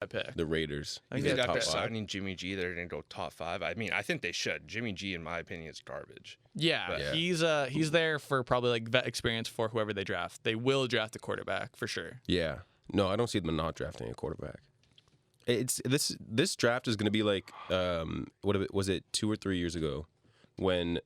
pick. The Raiders. I think after signing Jimmy G, they're going to go top 5. I mean, I think they should. Jimmy G, in my opinion, is garbage. Yeah, he's there for probably like vet experience for whoever they draft. They will draft the quarterback for sure. Yeah. No, I don't see them not drafting a quarterback. It's this draft is going to be like was it 2 or 3 years ago when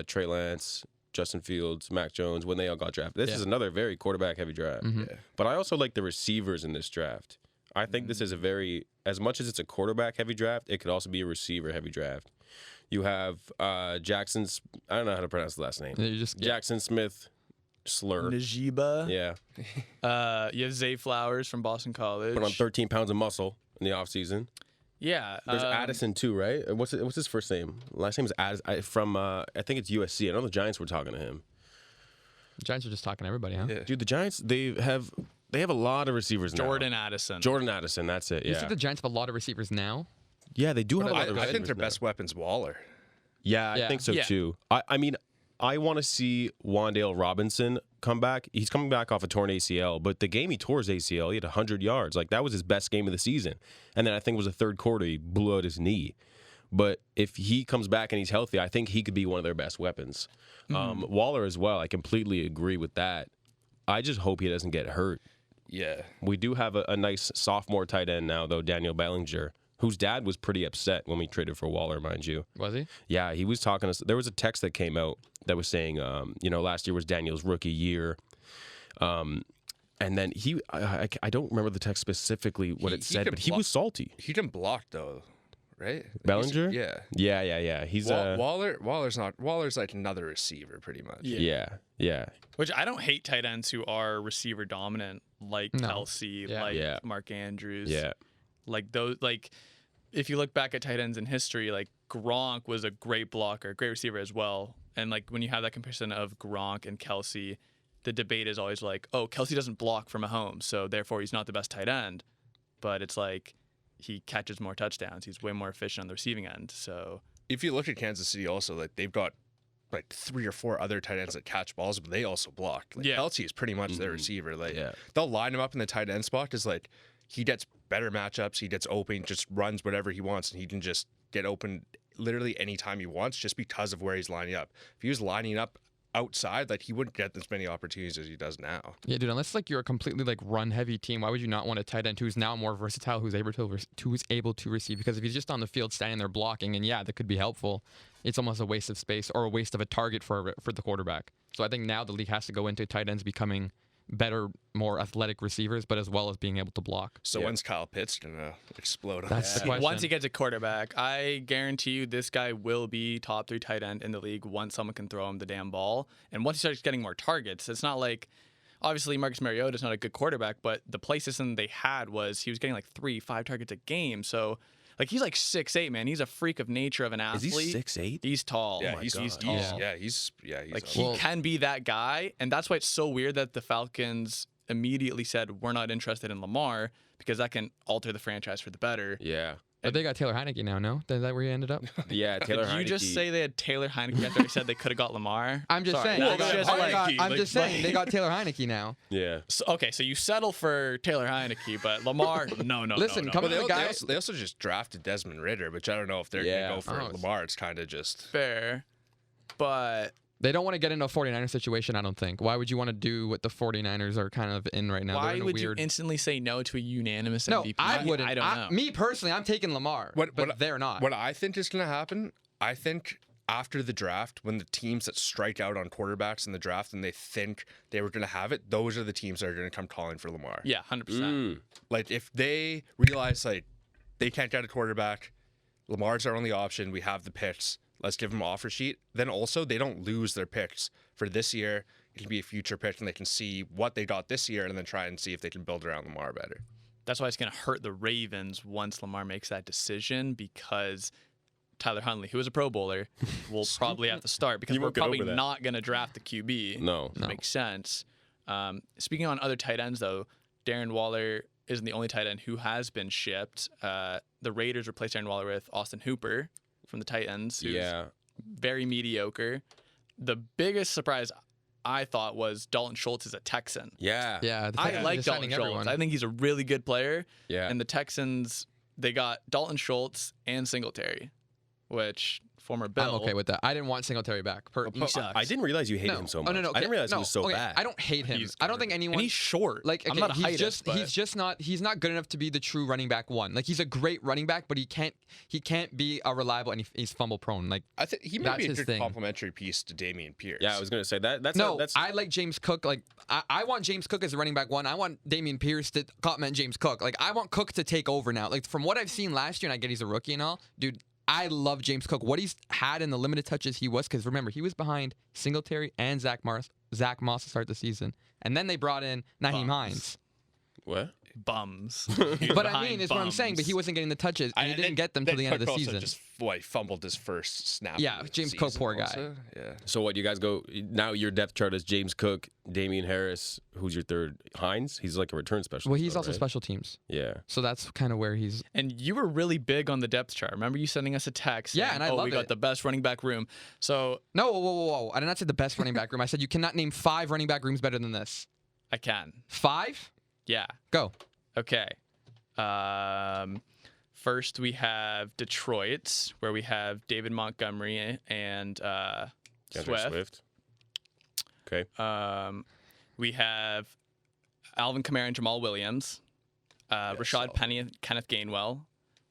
Trey Lance, Justin Fields, Mac Jones, when they all got drafted. This is another very quarterback-heavy draft. Mm-hmm. Yeah. But I also like the receivers in this draft. I think this is a very, as much as it's a quarterback-heavy draft, it could also be a receiver-heavy draft. You have Jackson's, I don't know how to pronounce the last name. Jackson Smith slur. Najiba. Yeah. You have Zay Flowers from Boston College. Put on 13 pounds of muscle in the offseason. Yeah. There's Addison too, right? What's his first name? Last name is Addison from I think it's USC. I know the Giants were talking to him. The Giants are just talking to everybody, huh? Yeah. Dude, the Giants they have a lot of receivers now. Jordan Addison, that's it. Yeah. You think the Giants have a lot of receivers now? Yeah, they do have a lot of I receivers. think their now. best weapon's Waller. Yeah, I think so too. I mean, I want to see Wan'Dale Robinson come back. He's coming back off a torn ACL, but the game he tore his ACL, he had 100 yards. Like, that was his best game of the season. And then I think it was the third quarter, he blew out his knee. But if he comes back and he's healthy, I think he could be one of their best weapons. Waller as well, I completely agree with that. I just hope he doesn't get hurt. Yeah. We do have a nice sophomore tight end now, though, Daniel Bellinger, whose dad was pretty upset when we traded for Waller, mind you. Was he? Yeah, he was talking to us. There was a text that came out that was saying, last year was Daniel's rookie year. And then I don't remember the text specifically what it said, but he was salty. He didn't block, though, right? Bellinger? Yeah. He's Waller's like another receiver, pretty much. Yeah. Which I don't hate tight ends who are receiver dominant, like Kelsey, Mark Andrews. Yeah. Like those, like if you look back at tight ends in history, like Gronk was a great blocker, great receiver as well. And like when you have that comparison of Gronk and Kelsey, the debate is always like, oh, Kelsey doesn't block for Mahomes, so therefore he's not the best tight end. But it's like he catches more touchdowns. He's way more efficient on the receiving end. So if you look at Kansas City, also like they've got like 3 or 4 other tight ends that catch balls, but they also block. Like Kelsey is pretty much their receiver. Like they'll line him up in the tight end spot because like he gets better matchups, he gets open, just runs whatever he wants, and he can just get open literally anytime he wants just because of where he's lining up. If he was lining up outside, like he wouldn't get as many opportunities as he does now. Yeah, dude, unless like you're a completely like run heavy team, why would you not want a tight end who's now more versatile, who's able to receive? Because if he's just on the field standing there blocking, and that could be helpful, it's almost a waste of space or a waste of a target for the quarterback. So I think now the league has to go into tight ends becoming better, more athletic receivers, but as well as being able to block. So when's Kyle Pitts gonna explode? That's the question. Once he gets a quarterback, I guarantee you this guy will be top 3 tight end in the league once someone can throw him the damn ball. And once he starts getting more targets, it's not like, obviously Marcus Mariota is not a good quarterback, but the play system they had was he was getting like 3-5 targets a game. So like he's like 6'8", man. He's a freak of nature of an athlete. Is he 6'8"? He's tall. Yeah, he's tall. He's like he can be that guy, and that's why it's so weird that the Falcons immediately said we're not interested in Lamar because that can alter the franchise for the better. Yeah. But they got Taylor Heineke now, no? Is that where he ended up? Yeah, Taylor Heineke. Did you just say they had Taylor Heineke after they said they could have got Lamar? I'm just saying. I'm just saying they got Taylor Heineke now. Yeah. So, okay, so you settle for Taylor Heineke, but Lamar, no. Listen, come But the guy. they also just drafted Desmond Ridder, which I don't know if they're going to go for Lamar. It's kind of just fair, but they don't want to get into a 49ers situation, I don't think. Why would you want to do what the 49ers are kind of in right now? Why would you instantly say no to a unanimous MVP? I wouldn't. I don't know. Me personally, I'm taking Lamar, but they're not. What I think is going to happen, I think after the draft, when the teams that strike out on quarterbacks in the draft and they think they were going to have it, those are the teams that are going to come calling for Lamar. Yeah, 100%. Like if they realize like they can't get a quarterback, Lamar's our only option, we have the picks, let's give them an offer sheet. Then also they don't lose their picks for this year. It can be a future pick and they can see what they got this year and then try and see if they can build around Lamar better. That's why it's going to hurt the Ravens once Lamar makes that decision because Tyler Huntley, who is a Pro Bowler, will probably have to start because we're probably not going to draft the QB. No. Makes sense. Speaking on other tight ends, though, Darren Waller isn't the only tight end who has been shipped. The Raiders replaced Darren Waller with Austin Hooper from the Titans, who's very mediocre. The biggest surprise I thought was Dalton Schultz is a Texan. Yeah. Yeah, the I Texans like just Dalton signing Schultz. everyone. I think he's a really good player. Yeah. And the Texans, they got Dalton Schultz and Singletary, which former Bill. I'm okay with that. I didn't want Singletary back. He sucks. I didn't realize you hated No. him so Oh, much. no, I didn't realize he was so okay, bad. I don't hate him. He's I don't think anyone. And he's short. Like, I'm okay, not a he's heightist, but he's not good enough to be the true running back one. Like, he's a great running back, but he can't be a reliable, and he's fumble prone. Like, I think he might That's be a his good thing. complementary piece to Damian Pierce. Yeah, I was gonna say that's no, that's I like James Cook. Like, I want James Cook as a running back one. I want Dameon Pierce to complement James Cook. Like, I want Cook to take over now. Like, from what I've seen last year, and I get he's a rookie and all, dude. I love James Cook. What he's had in the limited touches he was, because remember, he was behind Singletary and Zach Moss to start the season. And then they brought in Naheem Hines. what? bums. But I mean, is what I'm saying, but he wasn't getting the touches, and he didn't get them till the end of the Cook also season. just fumbled his first snap. Yeah, of the James Cook, season poor guy. also. Yeah. So what? You guys go now? Your depth chart is James Cook, Damian Harris. Who's your third? Hines. He's like a return specialist. Well, he's though, also right? special teams. Yeah. So that's kind of where he's. And you were really big on the depth chart. Remember you sending us a text? Yeah, saying, and I oh, love we got it. the best running back room. So No, whoa. I did not say the best running back room. I said you cannot name 5 running back rooms better than this. I can. 5? Yeah. Go. Okay. First we have Detroit, where we have David Montgomery and Swift. Okay. We have Alvin Kamara and Jamal Williams, Rashad Penny and Kenneth Gainwell,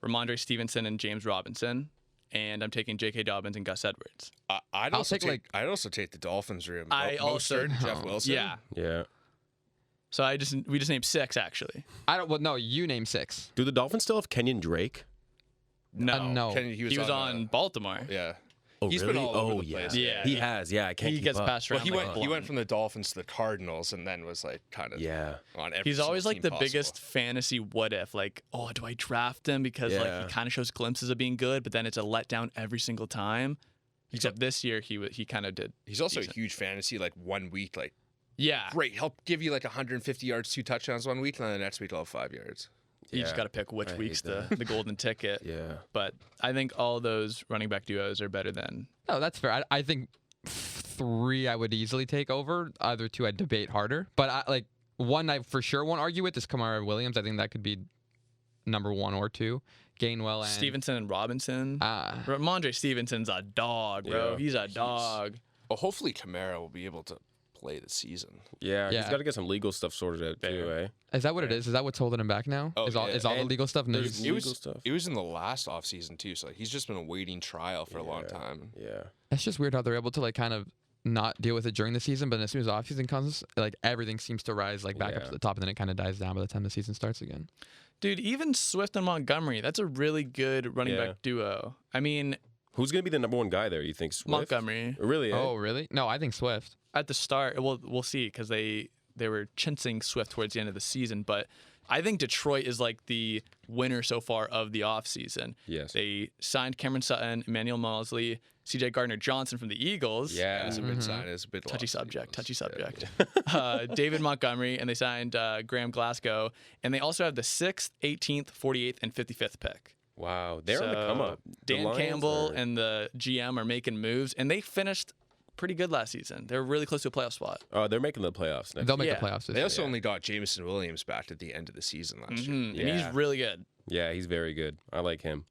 Ramondre Stevenson and James Robinson, and I'm taking J.K. Dobbins and Gus Edwards. I'd also take the Dolphins room. Jeff Wilson. Yeah. Yeah. So we just named 6 actually. I don't. Well, no, you name 6. Do the Dolphins still have Kenyon Drake? No. No. He He was on Baltimore. Yeah. Oh, He's really? been all over the yeah. place. Yeah. He has. Yeah, I can't He keep gets up. passed Well, around. he like went. a He went blunt. from the Dolphins to the Cardinals, and then was like kind of Yeah. on every. He's always single like the team biggest possible. fantasy what if. Like, oh, do I draft him because like Yeah. he kind of shows glimpses of being good, but then it's a letdown every single time. Except this year he kind of did. He's also decent. a huge fantasy. Like 1 week, like Yeah. great. He'll give you like 150 yards, 2 touchdowns 1 week, and then the next week he'll have 5 yards. You just Yeah. got to pick which I hate week's the that. golden ticket. Yeah. But I think all those running back duos are better than. No, that's fair. I think 3 I would easily take over. Other 2 I'd debate harder. But one I for sure won't argue with is Kamara Williams. I think that could be number 1 or 2. Gainwell and Stevenson and Robinson. Ah. Ramondre Stevenson's a dog, bro. Yeah. He's a dog. Well, hopefully Kamara will be able to play the season. Yeah. Yeah. He's got to get some legal stuff sorted out too, eh? Is that what it is? Is that what's holding him back now? Oh, is all yeah. the And legal stuff there's news? It was legal stuff. It was in the last offseason too, so he's just been awaiting trial for a long Yeah. time. Yeah. That's just weird how they're able to like kind of not deal with it during the season, but as soon as off season comes, like everything seems to rise like back up Yeah. to the top, and then it kind of dies down by the time the season starts again. Dude, even Swift and Montgomery, that's a really good running Yeah. back duo. I mean, Who's gonna be the number 1 guy there? You think Swift? Montgomery Really? Eh? Oh, really? No, I think Swift. at the start, we'll see because they were chincing Swift towards the end of the season, but I think Detroit is like the winner so far of the offseason. Yes. They signed Cameron Sutton, Emmanuel Mosley, C.J. Gardner-Johnson from the Eagles. Yeah. It's a big sign. It's a bit Touchy lost, subject. Eagles. Touchy Yeah. subject. David Montgomery, and they signed Graham Glasgow, and they also have the 6th, 18th, 48th, and 55th pick. Wow. They're on the come up. The Dan Lions Campbell are- and the GM are making moves, and they finished pretty good last season. They were really close to a playoff spot. Oh, they're making the playoffs next. They'll make Yeah. the playoffs this They year. also only got Jameson Williams back at the end of the season last year. And Yeah. he's really good. Yeah, he's very good. I like him.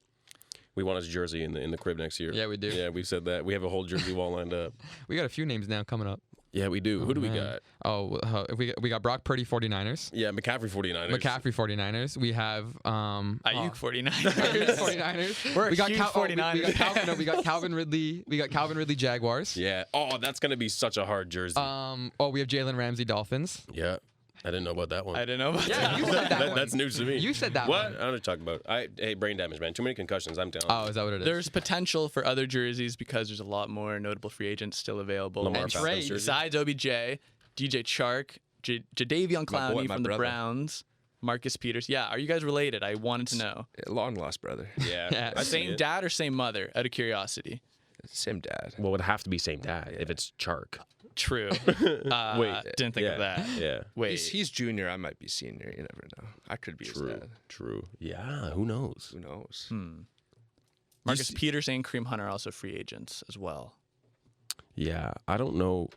We want his jersey in the crib next year. Yeah, we do. Yeah, we've said that. We have a whole jersey wall lined up. We got a few names now coming up. Yeah, we do. Who do we man. got? Oh, we got Brock Purdy 49ers. Yeah, McCaffrey 49ers. McCaffrey 49ers. We have Ayuk 49ers. 49ers. We're we got huge we 49ers. got Calvin. No, we got Calvin Ridley. We got Calvin Ridley Jaguars. Yeah. Oh, that's gonna be such a hard jersey. We have Jalen Ramsey Dolphins. yeah. I didn't know about that one. I didn't know about Yeah, that. you said that one. That's news to me. You said that what? one. I don't know what to talk about. Hey, brain damage, man. Too many concussions. I'm telling Oh, you. is that what it is? There's potential for other jerseys because there's a lot more notable free agents still available. Lamar And Falcons trades. jersey. Besides OBJ, DJ Chark, Jadeveon Clowney my from the brother. Browns, Marcus Peters. Yeah, are you guys related? I wanted to know. Long lost brother. Yeah. Yeah. I see Same it. dad or same mother? Out of curiosity. Same dad. Well, it would have to be same dad if it's Chark. True. Wait. Didn't think yeah. of that. Yeah. Wait. He's junior. I might be senior. You never know. I could be his True. dad. True. Yeah. Who knows? Who knows? Marcus Peters and Kareem Hunt are also free agents as well. Yeah. I don't know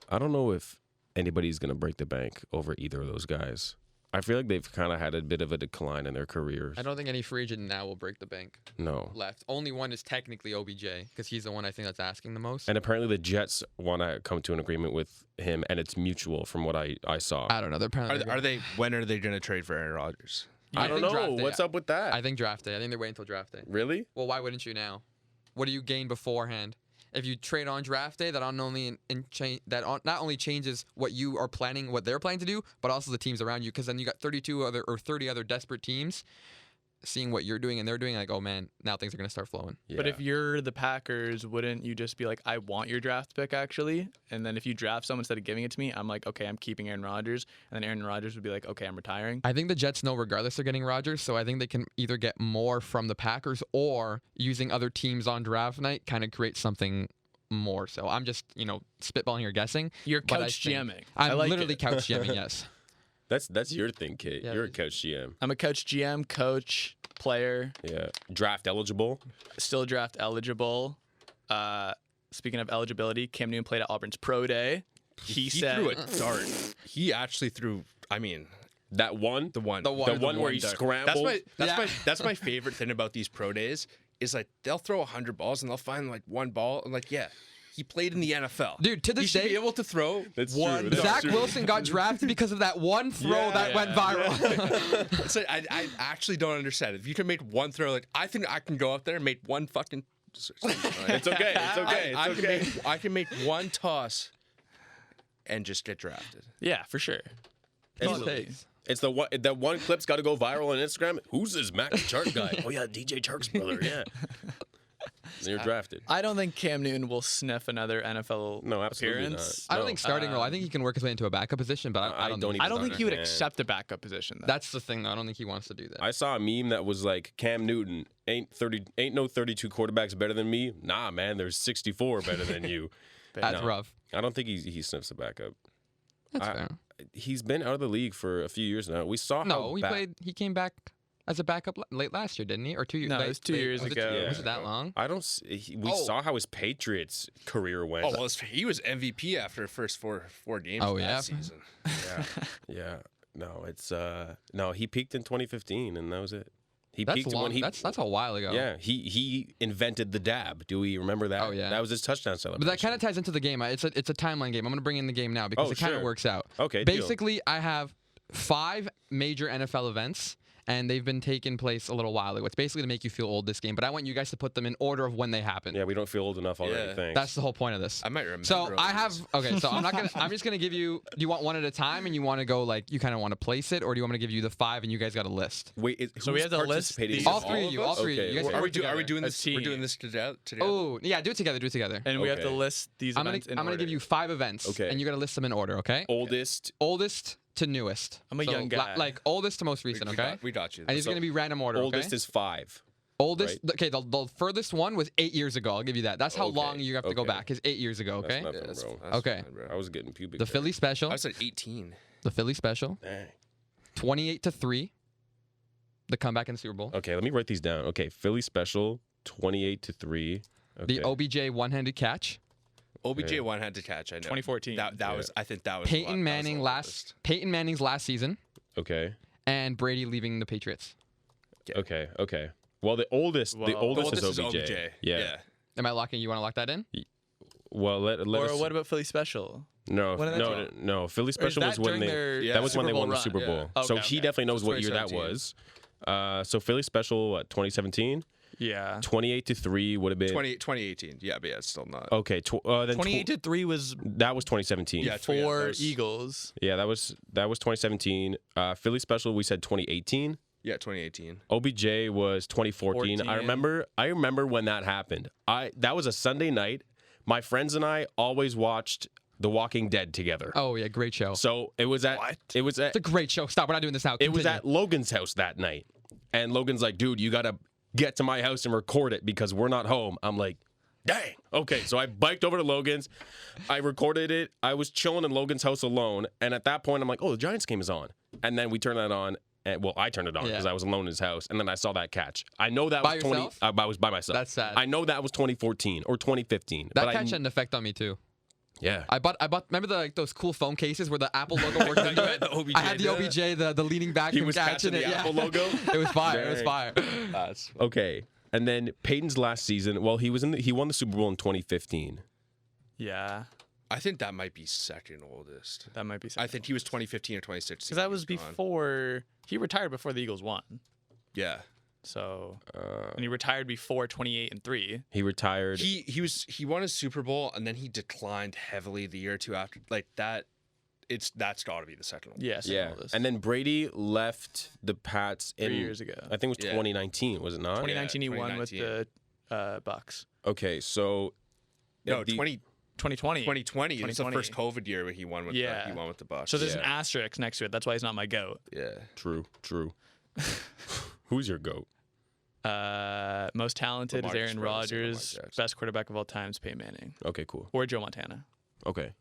if anybody's going to break the bank over either of those guys. I feel like they've kind of had a bit of a decline in their careers. I don't think any free agent now will break the bank. No. Left. Only one is technically OBJ because he's the one I think that's asking the most. And apparently the Jets want to come to an agreement with him, and it's mutual from what I saw. I don't know. They're apparently When are they going to trade for Aaron Rodgers? I don't think draft know. day. What's up with that? I think draft day. I think they're waiting until draft day. Really? Well, why wouldn't you now? What do you gain beforehand? If you trade on draft day, that not only changes what you are planning, what they're planning to do, but also the teams around you. Because then you got 30 other desperate teams seeing what you're doing and they're doing. Like, oh man, now things are gonna start flowing. Yeah. But if you're the Packers, wouldn't you just be like, I want your draft pick actually? And then if you draft someone instead of giving it to me, I'm like, okay, I'm keeping Aaron Rodgers. And then Aaron Rodgers would be like, okay, I'm retiring. I think the Jets know regardless they're getting Rodgers, so I think they can either get more from the Packers or using other teams on draft night kind of create something more. So I'm just, spitballing or guessing. You're couch GMing. I'm like literally it. couch GMing, yes. That's your thing, Kate. Yeah. You're a coach GM. I'm a coach GM, coach, player, Yeah. Draft eligible. still draft eligible. Speaking of eligibility, Cam Newton played at Auburn's Pro Day. He said threw a dart. He actually threw. I mean, That one? the one where he dart. scrambled? That's my favorite thing about these pro days is like they'll throw 100 balls and they'll find like one ball and like he played in the NFL. Dude, to he this should day, be able to throw That's one true. dart. Zach Wilson got drafted because of that one throw that went viral. It's like, I actually don't understand it. If you can make one throw, like I think I can go up there and make one fucking. It's okay. It's okay. It's okay. I can make one toss and just get drafted. yeah, for sure. Easily. It's the one. That one clip's got to go viral on Instagram. Who's this Mac Chark guy? Oh yeah, DJ Chark's brother. Yeah. Then you're drafted. I don't think Cam Newton will sniff another NFL No, absolutely appearance. not. I don't think starting role. I think he can work his way into a backup position, but I don't think I don't think he would Yeah. accept a backup position. Though. that's the thing, though. I don't think he wants to do that. I saw a meme that was like, Cam Newton ain't no 32 quarterbacks better than me. Nah, man, there's 64 better than you. That's No. rough. I don't think he sniffs a backup. That's fair. He's been out of the league for a few years now. We saw No, how he came back as a backup late last year, didn't he? Or 2 years? No, it was 2 years was ago. Was it that long? I don't. We saw how his Patriots career went. Oh well, he was MVP after the first four games. Oh, of yeah? that season. Yeah. No, it's no. He peaked in 2015, and that was it. He That's peaked long. when he. That's a while ago. Yeah, he invented the dab. Do we remember that? Oh, yeah. That was his touchdown celebration. But that kind of ties into the game. It's a timeline game. I'm going to bring in the game now because Oh, it kind of sure. works out. Okay, deal. Basically, I have 5 major NFL events, and they've been taking place a little while ago. It's basically to make you feel old, this game, but I want you guys to put them in order of when they happened. Yeah, we don't feel old enough already. Yeah. Thanks. That's the whole point of this. I might remember. So all I of have this. okay. So I'm just gonna give you. Do you want one at a time, and you want to go like you kind of want to place it, or do you want me to give you the 5 and you guys got a list? Wait, So we who's have to list participating? these- All three of you. All three of Okay, you. You guys okay. can Are work we doing A this? We're doing team. this together. Oh yeah, do it together. Do it together. And we have to Okay. list these I'm gonna events in I'm gonna order. give you 5 events. Okay. And you gotta list them in order. Okay. Oldest. Oldest to newest. I'm a So, young guy. like oldest to most recent. Okay. We got you. And it's So- gonna be random order. Oldest okay? is 5. Oldest. Okay. The furthest one was 8 years ago. I'll give you that. That's how Okay, long you have to go okay. back. Is 8 years ago. Okay. That's nothing, Yeah, that's- bro. that's Okay. fine, bro. I was getting pubic. The hair. Philly special. I said 18. The Philly special. Dang. 28-3. The comeback in the Super Bowl. Okay, let me write these down. Okay, Philly special, 28-3. Okay. The OBJ one-handed catch. OBJ Okay. one had to catch. I know. 2014. That was. I think that was. Peyton Manning Peyton Manning's last season, Okay. and Brady leaving the Patriots. Okay. Okay. Well, the oldest is OBJ. Yeah. Am I locking? You want to lock that in? Well, let Or us. what about Philly Special? No, what did no, that no. Philly Or is special was that when during they. their Yeah. That was when Super they Bowl won the run? Super Yeah. Bowl. Okay, So he okay. definitely knows So what year that 2017. was. So Philly special, 2017, Yeah. 28-3 would have been. 2018. Yeah, but yeah, it's still not. Okay, then 28-3 was that was 2017. Yeah, for that was- Eagles. Yeah, that was 2017. Philly special, we said 2018. Yeah, 2018. OBJ was 2014. 14. I remember when that happened. That was a Sunday night. My friends and I always watched The Walking Dead together. Oh yeah, great show. So it was at What? it was at It's a great show. Stop. We're not doing this now. it was Continue. at Logan's house that night. And Logan's like, "Dude, you got to get to my house and record it because we're not home." I'm like, "Dang." Okay, so I biked over to Logan's. I recorded it. I was chilling in Logan's house alone, and at that point I'm like, "Oh, the Giants game is on." And then we turned that on. And, well, I turned it on because Yeah. I was alone in his house, and then I saw that catch. I know that By was 20. yourself? I was by myself. That's sad. I know that was 2014 or 2015. That but catch had an effect on me too. Yeah. I bought. Remember those cool phone cases where the Apple logo worked into it? I had the OBJ, the leaning back He from was catching catching it. the Apple logo? It was fire. It Dang. was fire. That's Okay. And then Peyton's last season, well, he won the Super Bowl in 2015. Yeah, I think that might be second oldest. that might be. I think he was 2015 or 2016. because that was He's gone. before he retired before the Eagles won. Yeah. So and he retired before 28-3. He retired. He won a Super Bowl and then he declined heavily the year or two after. Like that, that's got to be the second one. Yes. Yeah. And then Brady left the Pats in 3 years ago. I think it was 2019, was it not? 2019 he won with 2019. the Bucks. Okay, so No, the- 2020. 2020. It was the first COVID year where he won with Yeah. the Bucks. So there's an Yeah. asterisk next to it. That's why he's not my GOAT. yeah. True. Who's your GOAT? Most talented Lamar is Aaron Jackson, Lamar Rodgers. Jackson. Best quarterback of all time is Peyton Manning. Okay, cool. Or Joe Montana. Okay.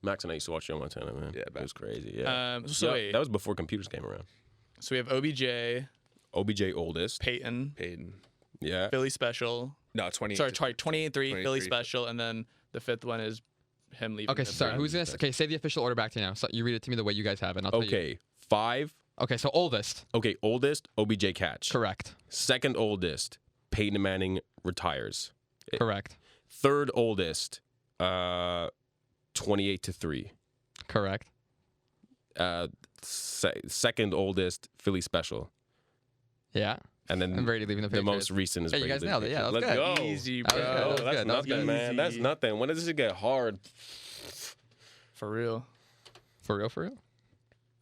Max and I used to watch Joe Montana, man. Yeah, it was crazy. Yeah. So Yeah, wait. that was before computers came around. So we have OBJ, OBJ oldest. Peyton, Peyton. Yeah. Philly Special. No, 20. Sorry, 28-3, Philly 23. Special, and then the fifth one is him leaving. Okay, the sorry. Browns. Who's this? Okay, say the official order back to you now. So you read it to me the way you guys have it. And I'll tell you. Okay. 5. Okay, so oldest. Okay, oldest, OBJ catch. Correct. Second oldest, Peyton Manning retires. Correct. Third oldest, 28-3. Correct. Second oldest, Philly Special. Yeah. And then And Brady leaving the the Patriots. most recent is Hey, you Brady guys leaving nailed the it. Yeah, Patriots. that was Let's good. go. Easy, That was bro. good. That was That's good. That was nothing, good. man. That's Easy. nothing. When does this get hard? For real. For real, for real.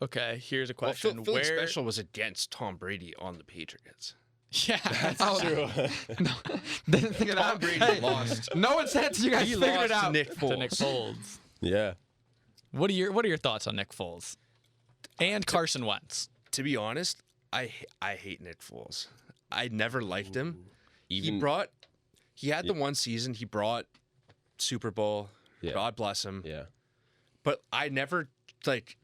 Okay, here's a Well, question. Philly Where? Special was against Tom Brady on the Patriots. Yeah, that's Oh, no. Didn't think of that. Tom Brady Hey, lost. no offense, you guys He figured lost it out. to Nick Foles. to Nick Foles. Yeah. What are your thoughts on Nick Foles and Carson Wentz? To be honest, I hate Nick Foles. I never liked him. Even He had the one season. He brought Super Bowl. Yeah. God bless him. yeah. But I never like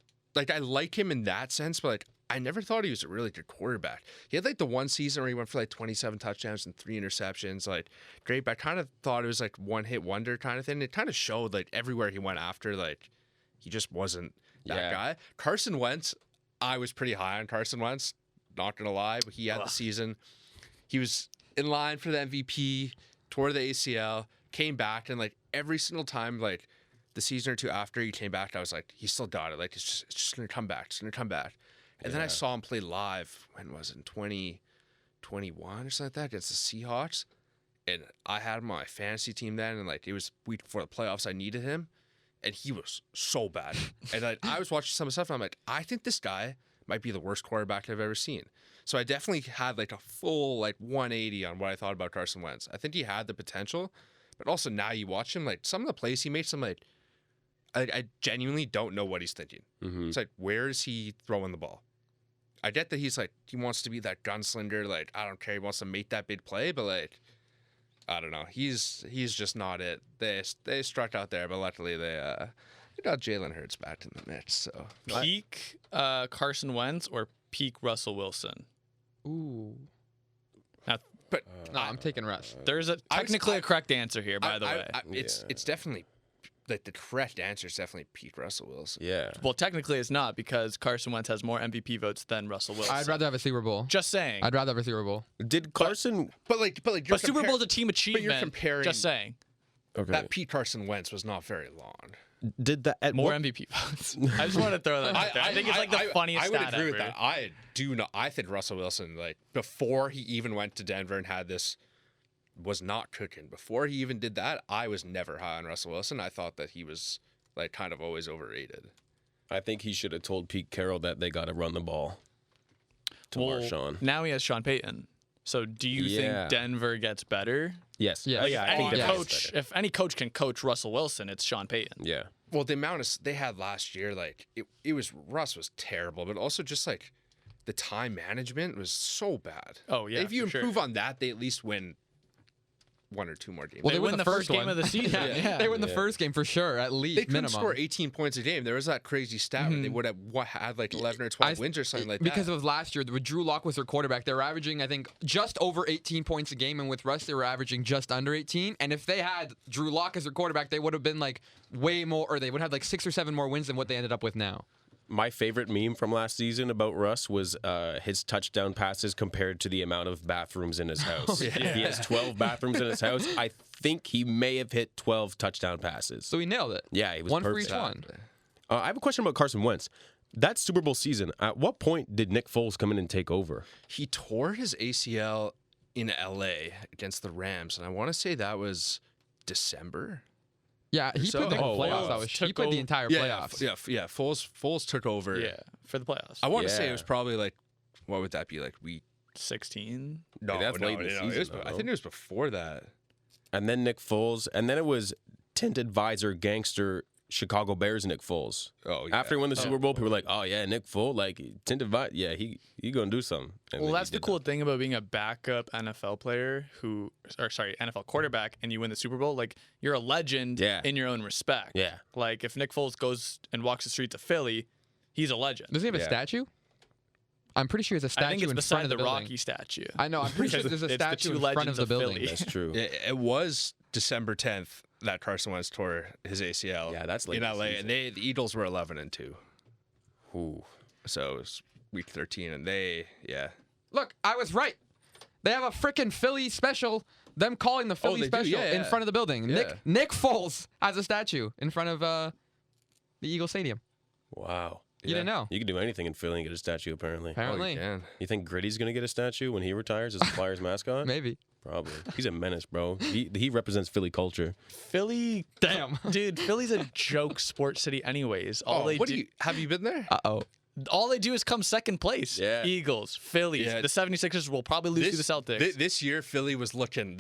I like him in that sense, but like I never thought he was a really good quarterback. He had like the one season where he went for like 27 touchdowns and 3 interceptions, like great. But I kind of thought it was like one hit wonder kind of thing. It kind of showed like everywhere he went after, like he just wasn't that Yeah. guy. Carson Wentz, I was pretty high on Carson Wentz, not gonna lie, but he had the season. He was in line for the MVP, tore the ACL, came back, and like every single time, like the season or two after he came back, I was like, he still got it. Like it's just gonna come back. It's gonna come back. And then I saw him play live. When was it? In 2021 or something like that against the Seahawks. And I had him on my fantasy team then, and like it was week before the playoffs. I needed him, and he was so bad. And I was watching some of the stuff, and I'm like, I think this guy might be the worst quarterback I've ever seen. So I definitely had like a full like 180 on what I thought about Carson Wentz. I think he had the potential, but also now you watch him, like some of the plays he made, some like I genuinely don't know what he's thinking. Mm-hmm. It's like, where is he throwing the ball? I get that he's like, he wants to be that gunslinger. Like, I don't care. He wants to make that big play, but like, I don't know. He's just not it. They struck out there, but luckily they got Jalen Hurts back in the mix. So Peak Carson Wentz or peak Russell Wilson? Ooh. Now, but No, I'm taking Russ. there's technically a correct answer here, by the way. It's definitely like the correct answer is definitely Pete Russell Wilson. Yeah. Well, technically it's not because Carson Wentz has more MVP votes than Russell Wilson. I'd rather have a Super Bowl. Just saying. I'd rather have a Super Bowl. Did Carson? But like you're But Super Bowl is a team achievement. comparing- Just saying. Okay. that Pete Carson Wentz was not very long. Did that at More what- MVP votes. I just want to throw that out there. I think it's like the funniest I would stat agree ever. with that. I do not. I think Russell Wilson, like before he even went to Denver and had this, was not cooking. Before he even did that, I was never high on Russell Wilson. I thought that he was like kind of always overrated. I think he should have told Pete Carroll that they got to run the ball to Marshawn. Now he has Sean Payton. So do you Yeah. think Denver gets better? Yes. Yeah. Oh, yeah. I Any think yeah. coach, if any coach can coach Russell Wilson, it's Sean Payton. Yeah. Well, the amount of they had last year, like it was Russ was terrible, but also just like the time management was so bad. Oh, yeah, If you for sure. improve on that, they at least win 1 or 2 more games. Well, they win the first game of the season. Yeah. They win the first game for sure, at least they couldn't minimum. score 18 points a game. There was that crazy stat where they would have had like 11 or 12 wins or something like that. Because of last year, when Drew Lock was their quarterback, they were averaging, I think, just over 18 points a game, and with Russ, they were averaging just under 18. And if they had Drew Lock as their quarterback, they would have been like way more, or they would have like 6 or 7 more wins than what they ended up with now. My favorite meme from last season about Russ was his touchdown passes compared to the amount of bathrooms in his house. Yeah. He has 12 bathrooms in his house. I think he may have hit 12 touchdown passes. So he nailed it. Yeah, he was one perfect. for each one. I have a question about Carson Wentz. That Super Bowl season, at what point did Nick Foles come in and take over? He tore his ACL in LA against the Rams, and I want to say that was December. Yeah, he played the playoffs. wow. He played the entire playoffs. Yeah. Foles took over. Yeah, for the playoffs. I want to say it was probably like, what would that be, like week 16? No, that's late in the it was, season, I though. think it was before that. And then Nick Foles, and then it was tinted visor gangster Chicago Bears Nick Foles. Oh, yeah. After he won the Super Bowl, people were like, "Oh yeah, Nick Foles, like tinted visor, yeah, he gonna do something." And Well, then that's he the did cool thing about being a backup NFL player NFL quarterback, and you win the Super Bowl. Like, you're a legend in your own respect. Yeah. Like, if Nick Foles goes and walks the streets of Philly, he's a legend. Does he have a statue? I'm pretty sure there's a statue I think it's in beside front of the building. Rocky statue. I know. I'm pretty sure there's a It's the statue two in front of legends the of building. Philly. That's true. It was December 10th that Carson Wentz tore his ACL. Yeah, that's late in in the LA, season. and the Eagles were 11-2. Ooh. So it was week 13, and Look, I was right. They have a freaking Philly special. Them calling the Philly they do? special Yeah, in yeah. front of the building. Yeah. Nick Foles has a statue in front of the Eagle Stadium. Wow. You didn't know? You can do anything in Philly and get a statue, apparently. Apparently. can. You think Gritty's going to get a statue when he retires as the Flyers mascot? Maybe. Probably. He's a menace, bro. He represents Philly culture. Philly, Damn. dude, Philly's a joke sports city, anyways. Have you been there? Uh-oh. All they do is come second place. Yeah. Eagles, Phillies. Yeah. The 76ers will probably lose to the Celtics. This year, Philly was looking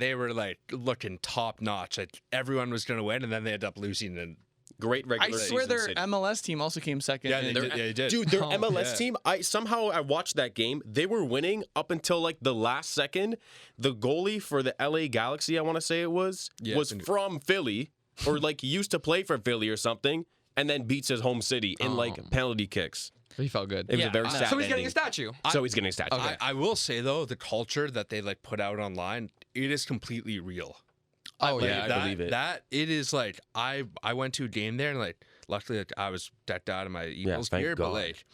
top notch. Like everyone was going to win, and then they ended up losing. And Great I regular swear season their city. MLS team also came second. yeah, in- they did. Dude, their Oh, MLS yeah. team, I watched that game. They were winning up until like the last second. The goalie for the LA Galaxy, I want to say it was from Philly, or like used to play for Philly or something, and then beats his home city in like penalty kicks. He felt good. It was a very sad So he's getting ending. a statue. So he's getting a statue. Okay. I will say though, the culture that they like put out online, it is completely real. Oh, Like, yeah. I believe it. That it is like I went to a game there, and like luckily like, I was decked out in my Eagles thank gear, but God. like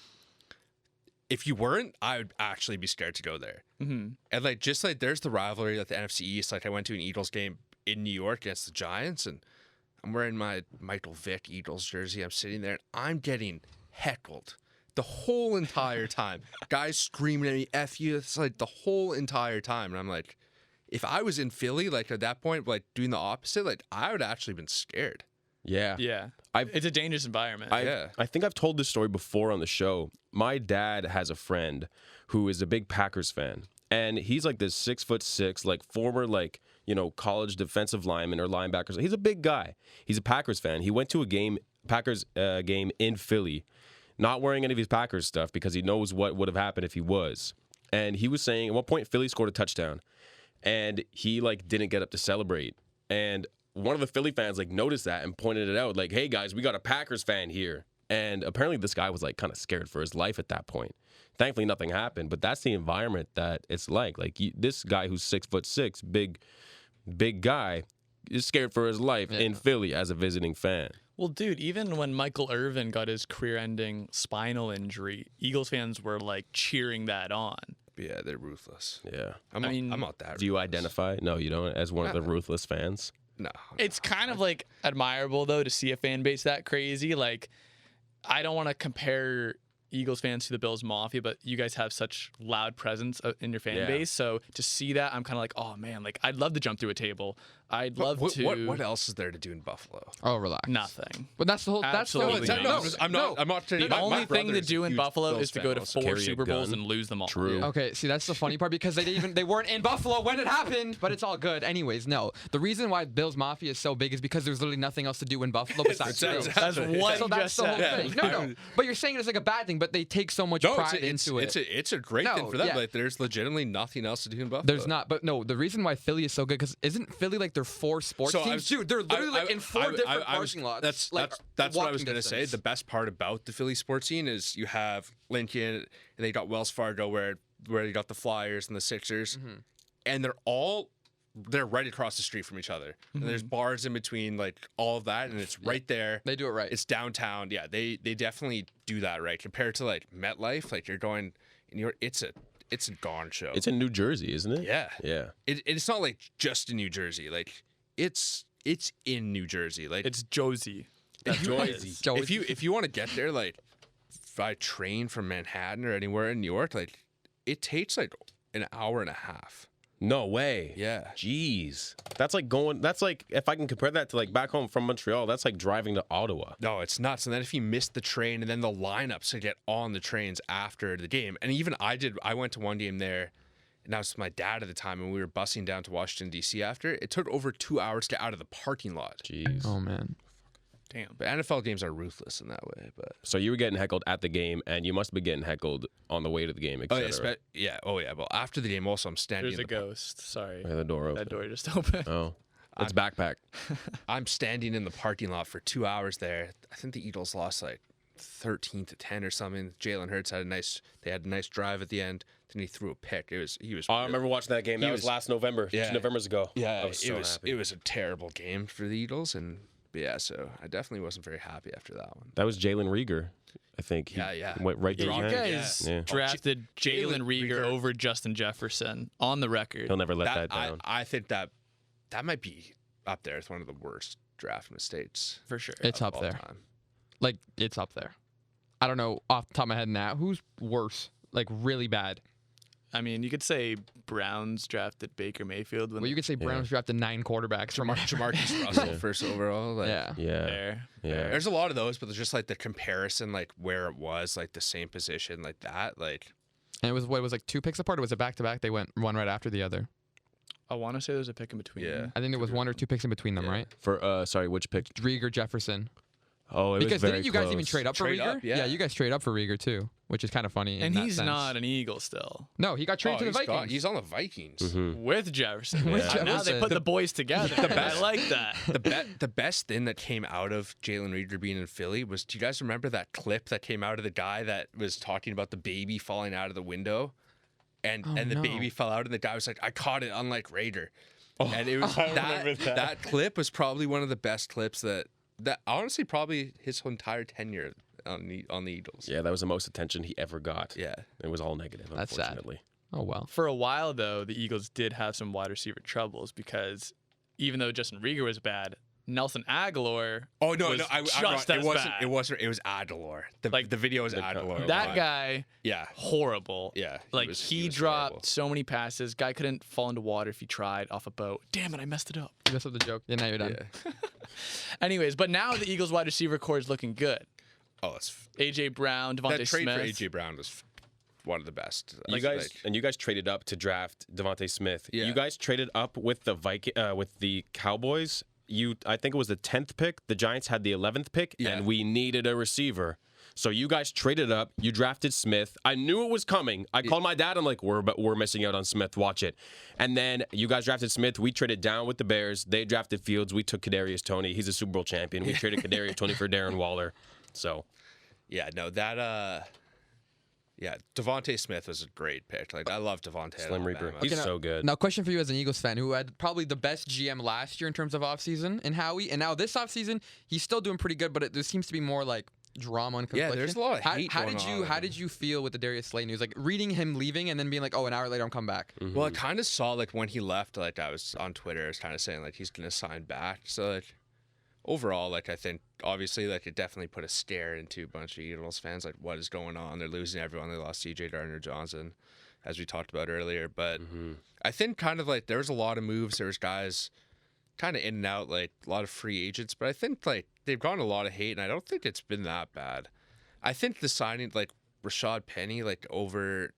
if you weren't, I would actually be scared to go there. Mhm. And like just like there's the rivalry at the NFC East. Like I went to an Eagles game in New York against the Giants, and I'm wearing my Michael Vick Eagles jersey. I'm sitting there, and I'm getting heckled the whole entire time. Guys screaming at me, "F you!" It's like the whole entire time, and I'm like, if I was in Philly, like at that point, like doing the opposite, like I would have actually been scared. Yeah. Yeah. I've- It's a dangerous environment. I think I've told this story before on the show. My dad has a friend who is a big Packers fan, and he's like this 6'6", like former college defensive lineman or linebacker. He's a big guy. He's a Packers fan. He went to a Packers game in Philly, not wearing any of his Packers stuff because he knows what would have happened if he was. And he was saying at one point Philly scored a touchdown, and he like didn't get up to celebrate. And one of the Philly fans like noticed that and pointed it out, like, "Hey guys, we got a Packers fan here." And apparently this guy was like kind of scared for his life at that point. Thankfully nothing happened, but that's the environment that it's like. Like this guy who's 6'6", big guy, is scared for his life in Philly as a visiting fan. Well, dude, even when Michael Irvin got his career-ending spinal injury, Eagles fans were like cheering that on. But yeah, they're ruthless. Yeah. I'm not that. Do you ruthless. identify? No, you don't. As one of the ruthless fans. No. It's kind of like admirable though to see a fan base that crazy. Like, I don't want to compare Eagles fans to the Bills Mafia, but you guys have such loud presence in your fan base. So to see that, I'm kind of like, oh man, like I'd love to jump through a table. I'd love to. What else is there to do in Buffalo? Oh, relax. Nothing. But that's the whole. That's the whole Absolutely thing. not. I'm not. The only thing to do in Buffalo is to go to 4 Carry a Super Bowls gun. and lose them all. True. Okay, see that's the funny part because they weren't in Buffalo when it happened, but it's all good. Anyways, no. The reason why Bills Mafia is so big is because there's literally nothing else to do in Buffalo besides. That's That's what So you that's just the whole said. thing. No. But you're saying it's like a bad thing. thing, but they take so much pride into it. It's a great thing for them. Like, there's legitimately nothing else to do in Buffalo. There's not, but no, the reason why Philly is so good, because isn't Philly like their 4 sports teams? Dude, they're literally in 4 different parking lots. That's what I was going to say. The best part about the Philly sports scene is you have Lincoln, and they got Wells Fargo where you got the Flyers and the Sixers, and they're right across the street from each other. And there's bars in between, like, all of that, and it's right there. They do it right. It's downtown. Yeah, they definitely do that right. Compared to, like, MetLife, like, you're going and it's a gone show. It's in New Jersey, isn't it? Yeah. Yeah. It's not like just in New Jersey. Like, it's in New Jersey. Like, it's Josie. Josie. If you want to get there, like, by train from Manhattan or anywhere in New York, like, it takes like an hour and a half. No way. Yeah. Jeez. That's like if I can compare that to like back home from Montreal, that's like driving to Ottawa. No, it's nuts. And then if you miss the train and then the lineups to get on the trains after the game. And even I went to one game there, and I was with my dad at the time, and we were busing down to Washington, D.C. after. It took over 2 hours to get out of the parking lot. Jeez. Oh, man. Damn. But NFL games are ruthless in that way. But so you were getting heckled at the game, and you must be getting heckled on the way to the game, etc. Oh yeah. Well, after the game, also I'm standing. There's a ghost. Sorry. The door open. That door just opened. Oh, it's backpack. I'm standing in the parking lot for 2 hours there. I think the Eagles lost like 13-10 or something. Jalen Hurts had a nice drive at the end. Then he threw a pick. I remember watching that game. That was last November. Yeah. 2 Novembers ago. Yeah, it was a terrible game for the Eagles, but yeah, so I definitely wasn't very happy after that one. That was Jalen Rieger, I think. He went right through. You guys drafted Jalen Rieger over Justin Jefferson on the record. He'll never let that down. I think that might be up there with one of the worst draft mistakes. For sure. It's up there. Time. Like, it's up there. I don't know off the top of my head now. Who's worse? Like, really bad? I mean, you could say Browns drafted Baker Mayfield. Well, you could say Browns drafted 9 quarterbacks from Jamarcus Russell first overall. Like, Yeah. There's a lot of those, but there's just like the comparison, like where it was, like the same position, like that, like. And it was like 2 picks apart. Or was it back to back? They went one right after the other. I want to say there's a pick in between. Yeah. I think there was 1 or 2 picks in between them, right? For which pick? Rieger, Jefferson. Oh, it because was very didn't you guys close. even trade up for Rieger? Yeah, you guys trade up for Rieger too, which is kind of funny. And he's sense. not an Eagle still. No, he got traded to the Vikings. He's on the Vikings With Jefferson. With Now they Jefferson. put the boys together. I like that. The best thing that came out of Jalen Rieger being in Philly was, do you guys remember that clip that came out of the guy that was talking about the baby falling out of the window? And the baby fell out, and the guy was like, I caught it, unlike Raider. And it was that clip was probably one of the best clips that honestly probably his whole entire tenure on the Eagles. Yeah, that was the most attention he ever got. Yeah. It was all negative, That's sad. unfortunately. Oh, well. For a while, though, the Eagles did have some wide receiver troubles because even though Justin Rieger was bad, Nelson Aguilar was just as bad. It was Aguilar. The video was Aguilar. That guy, yeah, horrible. Yeah, he dropped horrible. So many passes. Guy couldn't fall into water if he tried off a boat. Damn it, I messed it up. You messed up the joke. Yeah, now you're done. Yeah. Anyways, but now the Eagles wide receiver core is looking good. Oh, it's AJ Brown, Devontae that trade Smith. for AJ Brown was one of the best. You guys traded up to draft Devontae Smith. Yeah. You guys traded up with the Cowboys. I think it was the 10th pick. The Giants had the 11th pick, and we needed a receiver. So you guys traded up. You drafted Smith. I knew it was coming. I called my dad. I'm like, we're missing out on Smith. Watch it. And then you guys drafted Smith. We traded down with the Bears. They drafted Fields. We took Kadarius Toney. He's a Super Bowl champion. We traded Kadarius Toney for Darren Waller. So, Devontae Smith was a great pick. Like, I love Devontae. Slim Reaper. He's so good. Now, question for you as an Eagles fan who had probably the best GM last year in terms of offseason in Howie, and now this offseason, he's still doing pretty good, but there seems to be more like drama and confliction. Yeah, there's a lot of hate How did you feel with the Darius Slay news? Like reading him leaving and then being like, oh, an hour later I'm coming back. Mm-hmm. Well, I kind of saw like when he left, like I was on Twitter, I was kind of saying like he's gonna sign back. So like overall, like I think obviously like it definitely put a scare into a bunch of Eagles fans. Like what is going on? They're losing everyone. They lost C.J. Gardner-Johnson, as we talked about earlier. But I think kind of like there was a lot of moves. There was guys kind of in and out, like a lot of free agents. But I think like they've gotten a lot of hate, and I don't think it's been that bad. I think the signing like Rashad Penny like over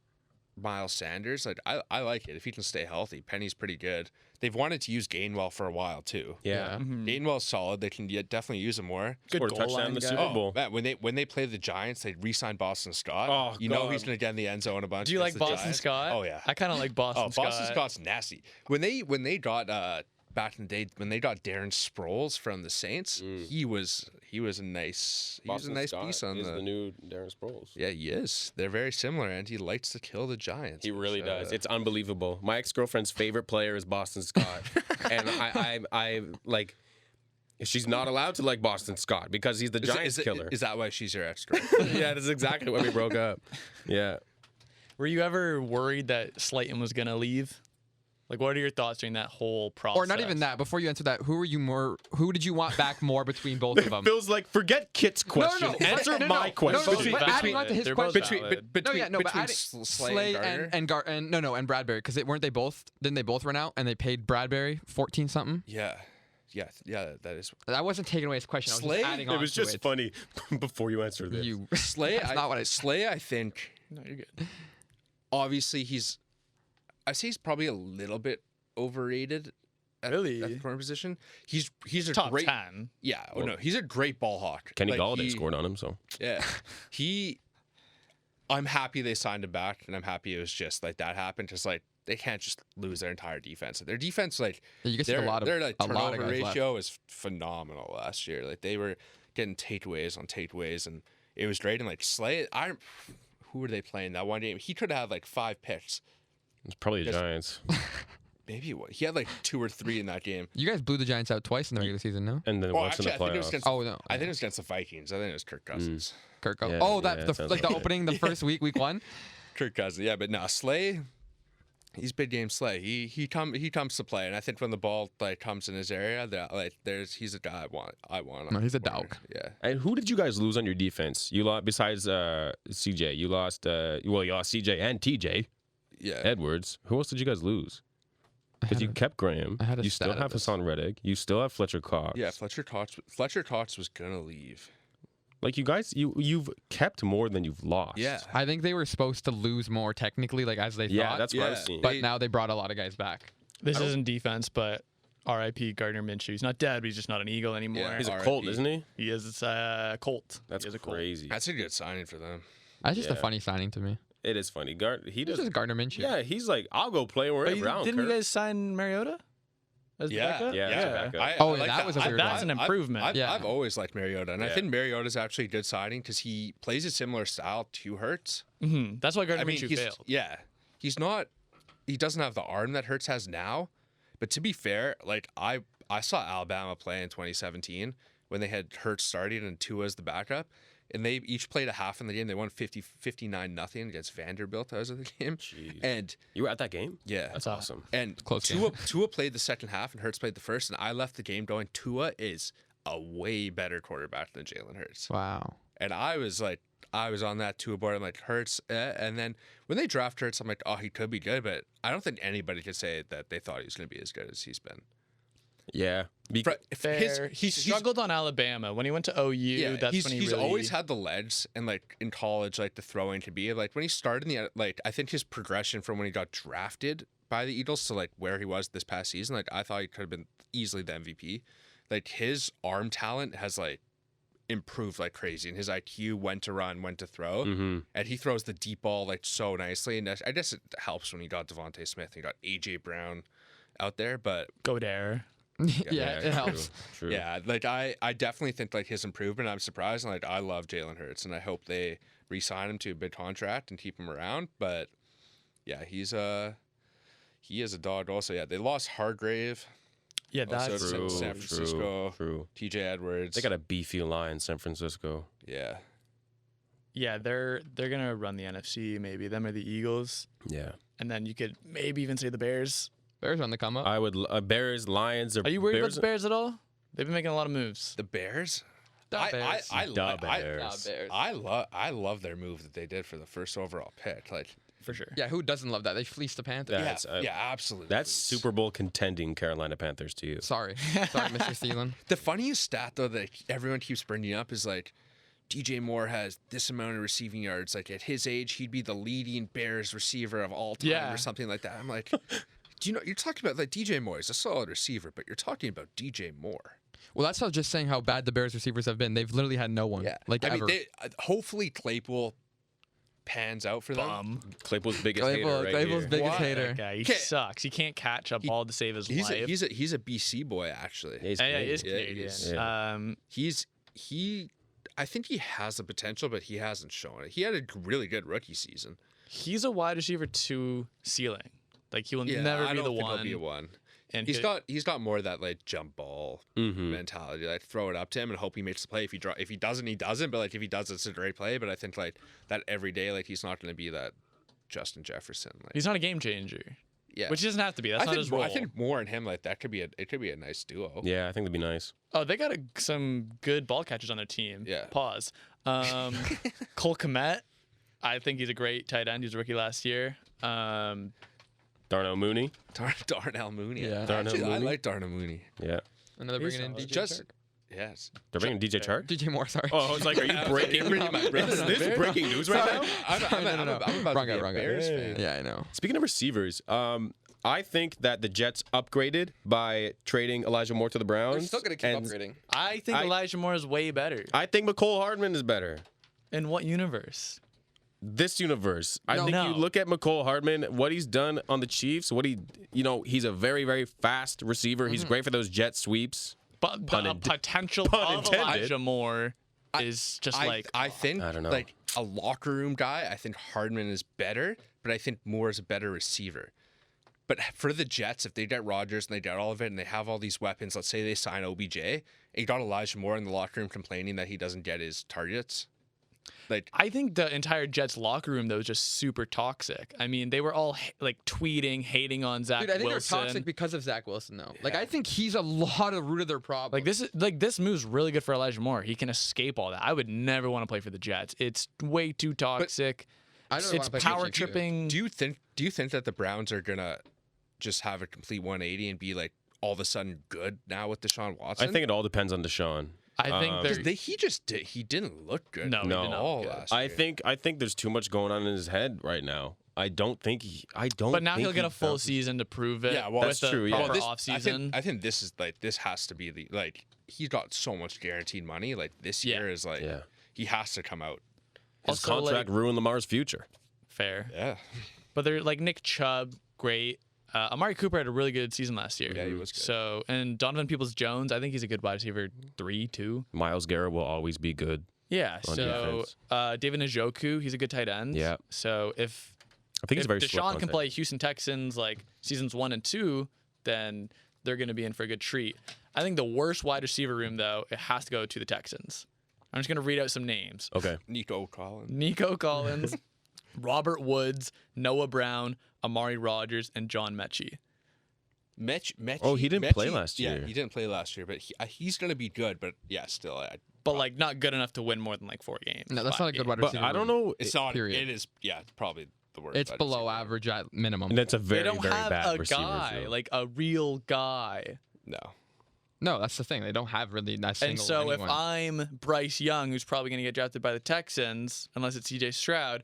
Miles Sanders. Like I like it if he can stay healthy. Penny's pretty good. They've wanted to use Gainwell for a while too. Yeah. Gainwell's solid. They can definitely use him more. Scored a touchdown in the Super Bowl. Man, when they play the Giants, they re-signed Boston Scott. Oh, you know he's going to get in the end zone a bunch. Do you like against the Boston Giants. Scott? Oh yeah. I kind of like Boston Scott. Boston Scott's nasty. When they got back in the day when they got Darren Sproles from the Saints, he was a nice piece on the new Darren Sproles. Yeah, he is. They're very similar, and he likes to kill the Giants. He really does. It's unbelievable. My ex-girlfriend's favorite player is Boston Scott, and I like. She's not allowed to like Boston Scott because he's the Giants killer. Is that why she's your ex-girlfriend? Yeah, that's exactly why we broke up. Yeah. Were you ever worried that Slayton was gonna leave? Like, what are your thoughts during that whole process? Or not even that. Before you answer that, who did you want back more between both of them? Feels like forget Kit's question. Answer my question. But adding on to his question. Between Slay and Bradbury, because weren't they both? Didn't they both run out and they paid Bradbury 14 something? Yeah. That is. I wasn't taking away his question. I was just adding on. It was to just it. funny before you answered this. Slay. That's not what I. Slay. I think. No, you're good. Obviously, I say he's probably a little bit overrated at the corner position. He's a top great 10. Yeah. Oh no, he's a great ball hawk. Kenny Galladay scored on him, so yeah. I'm happy they signed him back, and I'm happy it was just like that happened. Just like they can't just lose their entire defense. Their defense, like you get a lot of their like turnover turnover ratio is phenomenal last year. Like they were getting takeaways on takeaways, and it was great. And like Slay, who were they playing that one game? He could have like 5 picks. it's probably the Giants. Maybe he had like 2 or 3 in that game. You guys blew the Giants out twice in the regular season, no? And then once in the playoffs. I think it was against the Vikings. I think it was Kirk Cousins. Kirk Cousins. Yeah, the opening, the first week 1. Kirk Cousins, yeah, but no, Slay. He's big game Slay. He comes to play, and I think when the ball like comes in his area, he's a guy I want. No, he's a dog. Yeah. And who did you guys lose on your defense? You lost besides CJ. You lost you lost CJ and TJ. Yeah. Edwards. Who else did you guys lose? Because you kept Graham. You still have Hassan Reddick. You still have Fletcher Cox. Yeah, Fletcher Cox was gonna leave. Like you guys, you've kept more than you've lost. Yeah. I think they were supposed to lose more technically, like as they thought. Yeah, that's what I've seen. But now they brought a lot of guys back. This isn't defense, but R.I.P. Gardner Minshew. He's not dead, but he's just not an Eagle anymore. Yeah, he's a Colt, isn't he? He is. It's a Colt. That's crazy. That's a good signing for them. That's just a funny signing to me. It is funny. He does. Just Gardner Minshew. Yeah, he's like, I'll go play wherever. Didn't you guys sign Mariota? As backup? Yeah. That was a weird That's an improvement. I've always liked Mariota, and I think Mariota's actually a good signing because he plays a similar style to Hurts. Mm-hmm. That's why Gardner Minshew failed. Yeah, he doesn't have the arm that Hurts has now. But to be fair, like I saw Alabama play in 2017 when they had Hurts starting and Tua as the backup. And they each played a half in the game. They won 59-0 against Vanderbilt as of the game. Jeez. And you were at that game? Yeah. That's awesome. And Tua played the second half and Hurts played the first. And I left the game going, Tua is a way better quarterback than Jalen Hurts. Wow. And I was on that Tua board. I'm like, Hurts. And then when they draft Hurts, I'm like, oh, he could be good. But I don't think anybody could say that they thought he was going to be as good as he's been. Yeah. He struggled on Alabama. When he went to OU, that's when he's always had the legs, and like in college, like the throwing to be like when he started in the I think his progression from when he got drafted by the Eagles to like where he was this past season, like I thought he could have been easily the MVP. Like his arm talent has like improved like crazy, and his IQ, when to run, when to throw, and he throws the deep ball like so nicely. And I guess it helps when you got Devontae Smith and you got AJ Brown out there, but go there. Yeah, it helps. True. Yeah, like I definitely think like his improvement. I'm surprised, and like I love Jalen Hurts, and I hope they re-sign him to a big contract and keep him around. But yeah, he is a dog. Also, yeah, they lost Hargrave. Yeah, that's true. San Francisco. True. TJ Edwards. They got a beefy line in San Francisco. Yeah. Yeah, they're gonna run the NFC. Maybe them or the Eagles. Yeah. And then you could maybe even say the Bears. Bears on the come up. I would Bears, Lions. Are you worried about the Bears at all? They've been making a lot of moves. The Bears. Bears. I love their move that they did for the first overall pick. Like for sure. Yeah, who doesn't love that? They fleeced the Panthers. Absolutely. That's Super Bowl contending Carolina Panthers to you. Sorry, Mr. Thielen. The funniest stat though that everyone keeps bringing up is like DJ Moore has this amount of receiving yards. Like at his age, he'd be the leading Bears receiver of all time or something like that. I'm like, do you know, you're talking about like DJ Moore is a solid receiver, but you're talking about DJ Moore. Well, that's not just saying how bad the Bears receivers have been. They've literally had no one. Yeah. Like I ever. mean, hopefully Claypool pans out for them. Claypool's biggest hater right Claypool's here. biggest hater. That guy, he sucks. He can't catch a ball to save his life. He's a BC boy actually. Yeah, he is Canadian. Canadian. I think he has the potential, but he hasn't shown it. He had a really good rookie season. He's a wide receiver 2 ceiling. Like he will never be the one. He'll be a one. And he's got more of that like jump ball mentality. Like throw it up to him and hope he makes the play. If he doesn't, he doesn't. But like if he does, it's a great play. But I think like that every day, like he's not going to be that Justin Jefferson. Like, he's not a game changer. Yeah, which doesn't have to be. That's not his role. I think Moore and him like that could be a nice duo. Yeah, I think that'd be nice. Oh, they got some good ball catchers on their team. Yeah. Pause. Cole Kmet, I think he's a great tight end. He was a rookie last year. Darnell Mooney. Darnell Mooney. Yeah. Actually, I like Darnell Mooney. Yeah. And they're bringing in DJ Chark. Yes. They're bringing DJ Chark? DJ Moore, sorry. Oh, I was like, are you breaking? Is this breaking news right now? I'm about Wrong to be guy. a Bears fan. Yeah, I know. Speaking of receivers, I think that the Jets upgraded by trading Elijah Moore to the Browns. They're still going to keep upgrading. I think Elijah Moore is way better. I think McCole Hardman is better. In what universe? This universe. I think No. you look at McCole Hardman, what he's done on the Chiefs, he's a very, very fast receiver. He's great for those jet sweeps. But the potential of Elijah Moore is just I think I don't know. like a locker room guy, I think Hardman is better, but I think Moore is a better receiver. But for the Jets, if they get Rodgers and they get all of it and they have all these weapons, let's say they sign OBJ, and you got Elijah Moore in the locker room complaining that he doesn't get his targets. Like, I think the entire Jets locker room though is just super toxic. I mean, they were all like tweeting, hating on Zach Dude, I think Wilson. they're toxic because of Zach Wilson, though. Like, I think he's a lot of root of their problem. This move's really good for Elijah Moore. He can escape all that. I would never want to play for the Jets. It's way too toxic. It's power tripping. do you think that the Browns are gonna just have a complete 180 and be like all of a sudden good now with Deshaun Watson? I think it all depends on Deshaun. I think he didn't look good. No, he did not all look good. last year. I think there's too much going on in his head right now. I don't. But now he'll get a full season to prove it. Yeah, well, that's true. Yeah. Proper This- off season. I think this is like this has to be he's got so much guaranteed money. Like this year is like he has to come out. His contract ruined Lamar's future. Fair. Yeah. But they're like Nick Chubb, great. Amari Cooper had a really good season last year. Yeah, he was good. So, and Donovan Peoples-Jones, I think he's a good wide receiver 3, 2. Myles Garrett will always be good. Yeah. On So, defense. David Njoku, he's a good tight end. Yeah. So if I think he's very Deshaun can play Houston Texans like seasons 1 and 2, then they're going to be in for a good treat. I think the worst wide receiver room, though, it has to go to the Texans. I'm just going to read out some names. Okay. Nico Collins, Robert Woods, Noah Brown, Amari Rodgers, and John Mechie. Mechie. Oh, he didn't play last year. Yeah, he didn't play last year, but he's going to be good. But yeah, still. But like not good enough to win more than like 4 games. No, that's not a good wide But receiver. I don't know. It's not. Period. It is. Yeah, probably the worst. It's wide below receiver. average at minimum. And that's a They very, don't very have bad a receiver. guy, room. like a real guy. No. No, that's the thing. They don't have really that single And so if anyone. I'm Bryce Young, who's probably going to get drafted by the Texans, unless it's CJ Stroud,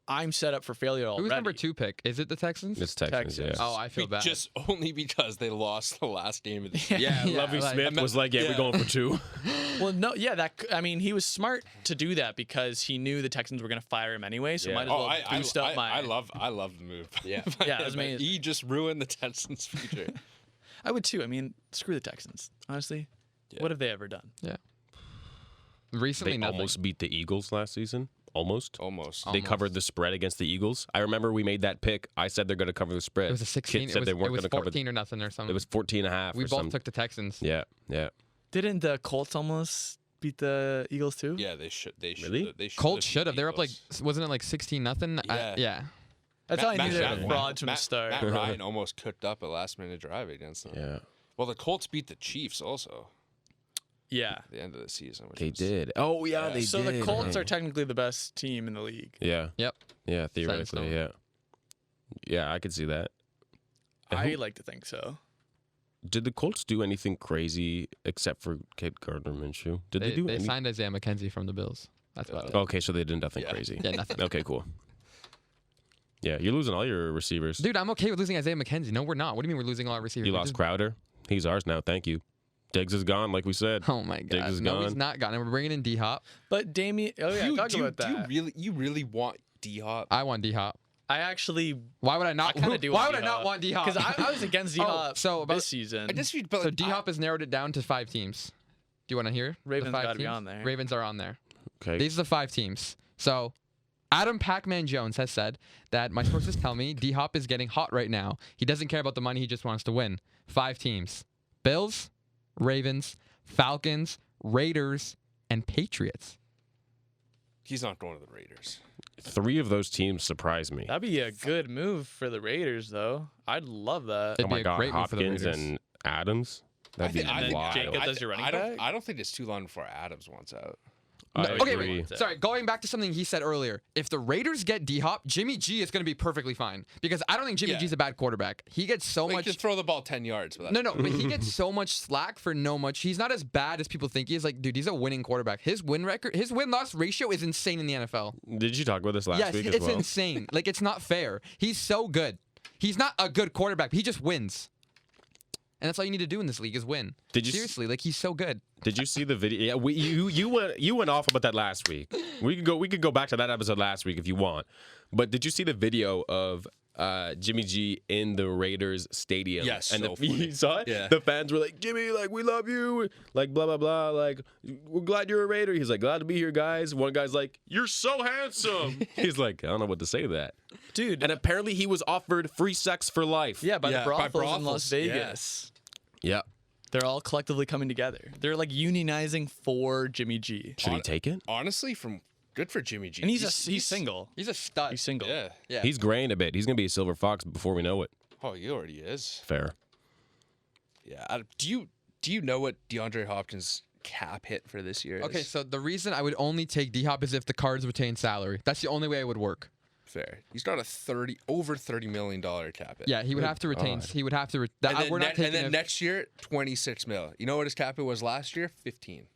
I'm set up for failure already. Who's number 2 pick? Is it the Texans? It's Texans. Texans. Yeah. Oh, I feel bad. Just only because they lost the last game of the season. Yeah, Yeah, Lovie like- Smith was like, we're going for 2. Well, no, yeah, he was smart to do that because he knew the Texans were going to fire him anyway, so Yeah. might as well boost up my. I love the move. Yeah. Yeah, it was amazing. He just ruined the Texans' future. I would too. I mean, screw the Texans. Honestly, what have they ever done? Yeah. Recently, They nothing. almost beat the Eagles last season. Almost. Almost. They covered the spread against the Eagles. I remember we made that pick. I said they're going to cover the spread. It was a 16. Kit said they It weren't was going to cover 14 or nothing or something. It was 14 and a half. We or both some- took the Texans. Yeah, yeah. Didn't the Colts almost beat the Eagles too? Yeah, they should. They should. Really? They should. Colts should have. They were up like, wasn't it like 16-0? Yeah. Yeah. That's how I knew they were frauds from the Matt start. Ryan almost cooked up a last-minute drive against them. Yeah. Well, the Colts beat the Chiefs also Yeah. at the end of the season. Which They was- did. Oh, yeah, they So did. the Colts are technically the best team in the league. Yeah. Yep. Yeah, theoretically, stone. yeah. Yeah, I could see that. And I who- like to think so. Did the Colts do anything crazy except for Kate Gardner Minshew? Did they do They anything? signed Isaiah McKenzie from the Bills. That's about it. Okay, so they did nothing crazy. Yeah, nothing. Okay, cool. Yeah, you're losing all your receivers. Dude, I'm okay with losing Isaiah McKenzie. No, we're not. What do you mean we're losing all our receivers? You lost Crowder. He's ours now. Thank you. Diggs is gone, like we said. Oh my God. Diggs is no, gone. he's not gone. And we're bringing in D-Hop. But Damien, talk about that. You really want D-Hop? I want D-Hop. I actually, Why would I not? I kinda do Why want would I not D-Hop. want D-Hop? Because I was against D-Hop this season. So D-Hop has narrowed it down to 5 teams. Do you want to hear? Ravens got gotta be on there. Ravens are on there. Okay. These are the 5 teams. So Adam Pac-Man Jones has said that my sources tell me D-Hop is getting hot right now. He doesn't care about the money. He just wants to win. 5 teams. Bills, Ravens, Falcons, Raiders, and Patriots. He's not going to the Raiders. 3 of those teams surprise me. That'd be a good move for the Raiders, though. I'd love that. It'd Oh be my a God, great move for the Hopkins Raiders. and Adams. That'd be think wild. Jacobs as your running back? I don't think it's too long before Adams wants out. I Okay, agree. wait. Sorry, going back to something he said earlier. If the Raiders get D-Hop, Jimmy G is going to be perfectly fine. Because I don't think Jimmy G's a bad quarterback. He gets so He much... can throw the ball 10 yards. But No, but he gets so much slack for no much. He's not as bad as people think he is. Like, dude, he's a winning quarterback. His win-loss ratio is insane in the NFL. Did you talk about this last week as it's well? insane. Like, it's not fair. He's so good. He's not a good quarterback. He just wins. And that's all you need to do in this league is win. Seriously, like he's so good. Did you see the video? Yeah, you went off about that last week. We could go back to that episode last week if you want. But did you see the video of Jimmy G in the Raiders stadium? Yes, and so you saw it? Yeah. The fans were like, Jimmy, like we love you, like blah blah blah, like we're glad you're a Raider. He's like, glad to be here, guys. One guy's like, you're so handsome. He's like, I don't know what to say to that, Dude. And apparently he was offered free sex for life. Yeah, by the brothels in Las brothels, Vegas. Yeah. They're all collectively coming together. They're like unionizing for Jimmy G. Should he take it? Honestly, good for Jimmy G. And he's single. He's a stud. He's single. Yeah. He's graying a bit. He's gonna be a silver fox before we know it. Oh, he already is. Fair. Yeah. Do you know what DeAndre Hopkins' cap hit for this year is? Okay, so the reason I would only take D-Hop is if the Cards retain salary. That's the only way it would work. Fair. He's got over $30 million cap hit. Yeah, he would have to retain. He would have to. We're not taking. And then next year, 26 mil. You know what his cap hit was last year? 15.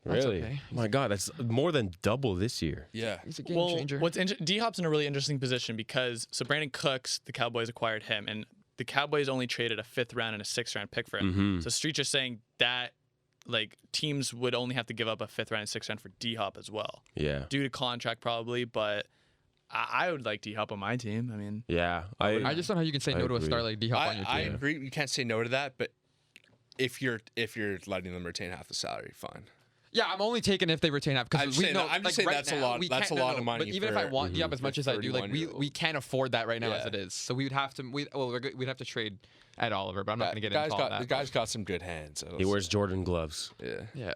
Really? okay. Oh my God, that's more than double this year. Yeah. He's a game Well, changer. D-Hop's in a really interesting position because Brandon Cooks, the Cowboys acquired him, and the Cowboys only traded a 5th round and a 6th round pick for him. So Streets are saying that like teams would only have to give up a 5th round and 6th round for D-Hop as well. Yeah. Due to contract probably, but I would like D-Hop on my team. I mean, Yeah. I just don't know how you can say I no to a agree. star like D-Hop on your I team. agree. You can't say no to that, but if you're letting them retain half the salary, fine. Yeah, I'm only taking if they retain half I'm because saying that- I'm just saying that's a lot- we that's can't- a lot of money But even if for- I want D-Hop as much as I do, like we 31-year-old. can't afford that right now as Yeah. it is. So we would have to. We'd have to trade Ed Oliver, but I'm not going to get into all The that. guy's got some good hands. So He wears Jordan gloves. Yeah. Yeah,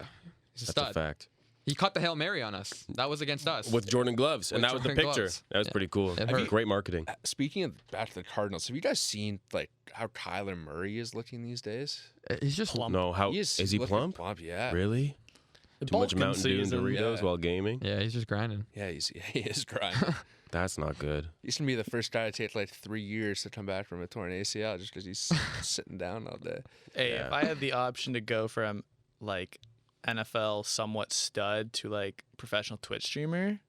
he's a That's stud. a fact. He caught the Hail Mary on us. That was against us. With Jordan gloves, and With that was the Jordan picture. gloves. That was Yeah. pretty cool. It hurt. Great marketing. Speaking of back to the Cardinals, have you guys seen like how Kyler Murray is looking these days? He's just plump. No, how Is is he looking plump? Yeah. Really? Too much Balkan Mountain Dew and season. Doritos Yeah. while gaming? Yeah, he's just grinding. Yeah, he is grinding. That's not good. He's gonna be the first guy to take like 3 years to come back from a torn ACL just because he's sitting down all day. hey, Yeah. if I had the option to go from like NFL somewhat stud to like professional Twitch streamer,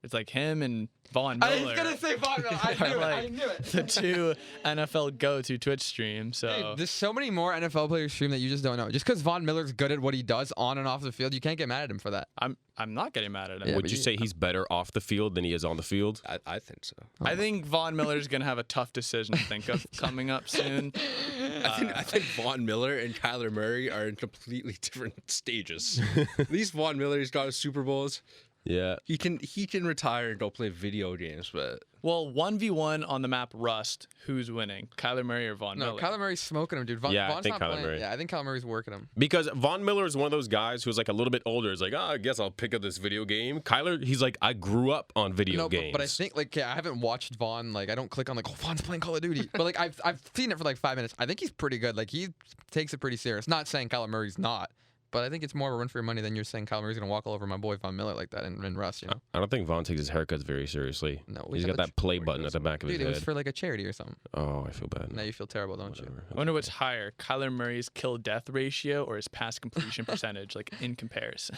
it's like him and Von Miller. I was gonna say Von Miller. I knew it. I knew it. The 2 NFL go-to Twitch stream. So Hey, there's so many more NFL players stream that you just don't know. Just because Von Miller's good at what he does on and off the field, you can't get mad at him for that. I'm not getting mad at him. Yeah, Would but you say he's better off the field than he is on the field? I think so. I think Von Miller's gonna have a tough decision to think of coming up soon. I think Von Miller and Kyler Murray are in completely different stages. At least Von Miller's got his Super Bowls. Yeah. He can retire and go play video games, but Well, 1v1 on the map Rust, who's winning? Kyler Murray or Von No, Miller? Kyler Murray's smoking him, dude. Yeah, I Von's think not Kyler playing. Murray. Yeah, I think Kyler Murray's working him. Because Von Miller is one of those guys who's like a little bit older. He's like, I guess I'll pick up this video game. Kyler, he's like, I grew up on video No, games. but I think like I haven't watched Von. Like I don't click on like, oh, Von's playing Call of Duty. But like I've seen it for like 5 minutes. I think he's pretty good. Like he takes it pretty serious. Not saying Kyler Murray's not, But I think it's more of a run for your money than you're saying Kyle Murray's going to walk all over my boy Von Miller like that and Russ, you know? I don't think Von takes his haircuts very seriously. No, he's got that play button at the back of his Dude, head. it was for like a charity or something. Oh, I feel bad. Now you feel terrible, don't you? I wonder what's higher, Kyler Murray's kill-death ratio or his pass completion percentage, like in comparison.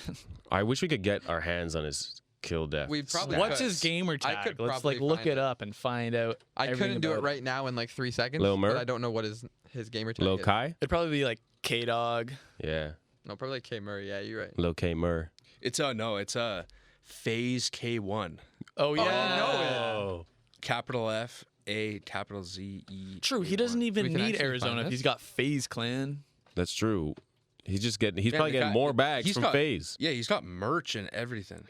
I wish we could get our hands on his kill death. We probably What's could. his gamer I tag? could Let's like probably look find it up and find out. I everything couldn't do it about right now in like 3 seconds. Lil Mur? But I don't know what his gamer tag Lil is. Kai? It'd probably be like K-Dog. Yeah. No, probably like K Murray. Yeah, you're right. Lil K Mur. It's Phase K1. Oh yeah. Oh. Capital F A capital Z E. True. He doesn't even We can need actually Arizona find if he's this. got FaZe Clan. That's true. He's probably the getting guy- more bags he's from got- FaZe. Yeah, he's got merch and everything.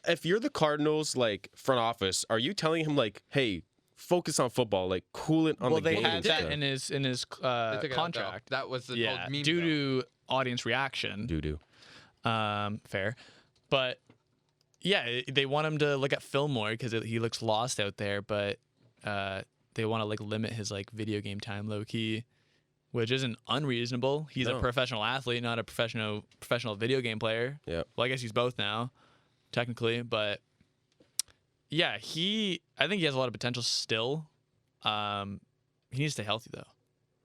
If you're the Cardinals, like, front office, are you telling him, like, hey, focus on football, like, cool it on Well, the they game had and that stuff? in his They took it out, though. contract. That was the Yeah, old meme. due though. to audience reaction. Doo-doo. Fair, but yeah, they want him to look at film more because he looks lost out there. But they want to like limit his like video game time low key, which isn't unreasonable. He's a No. professional athlete, not a professional video game player. Yeah. Well, I guess he's both now, technically. But yeah, I think he has a lot of potential still. He needs to stay healthy though.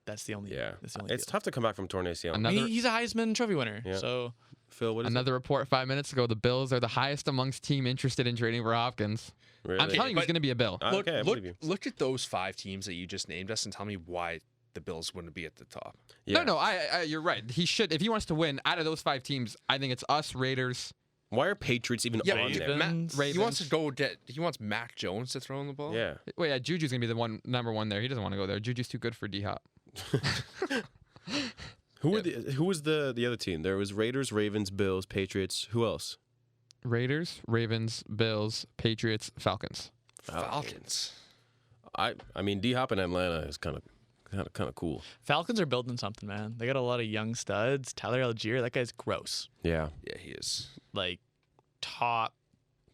That's the only. Yeah. That's the only It's deal. tough to come back from torn ACL. Another- He's a Heisman Trophy winner. Yeah. So Phil, what is Another report 5 minutes ago, the Bills are the highest amongst team interested in trading for Hopkins. it? Really? I'm telling you, he's but- going to be a Bill. Okay, I believe you. Look at those 5 teams that you just named us and tell me why the Bills wouldn't be at the top. Yeah. No, you're right. He should, if he wants to win, out of those 5 teams, I think it's us, Raiders. Why are Patriots even Yeah, on there? Ravens. He wants to he wants Mac Jones to throw in the ball. Yeah. Wait, yeah, Juju's going to be the number one there. He doesn't want to go there. Juju's too good for D-Hop. Who was the other team? There was Raiders, Ravens, Bills, Patriots. Who else? Raiders, Ravens, Bills, Patriots, Falcons. Falcons. I mean, D-Hop in Atlanta is kind of cool. Falcons are building something, man. They got a lot of young studs. Tyler Algier, that guy's gross. Yeah. Yeah, he is. Like top.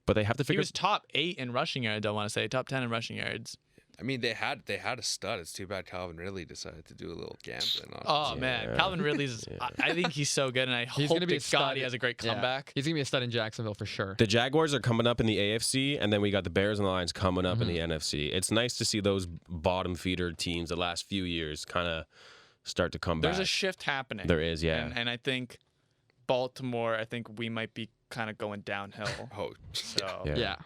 But they have to He figure was top 8 in rushing yards. I want to say top 10 in rushing yards. I mean, they had a stud. It's too bad Calvin Ridley decided to do a little gambling. Oh man, Calvin Ridley's. I think he's so good, and I He's hope gonna be a to God stud. he has a great Yeah. comeback. He's going to be a stud in Jacksonville for sure. The Jaguars are coming up in the AFC, and then we got the Bears and the Lions coming up in the NFC. It's nice to see those bottom feeder teams the last few years kind of start to come There's back. a shift happening. There is, yeah. And I think Baltimore. I think we might be kind of going downhill. Oh, So Yeah. Yeah.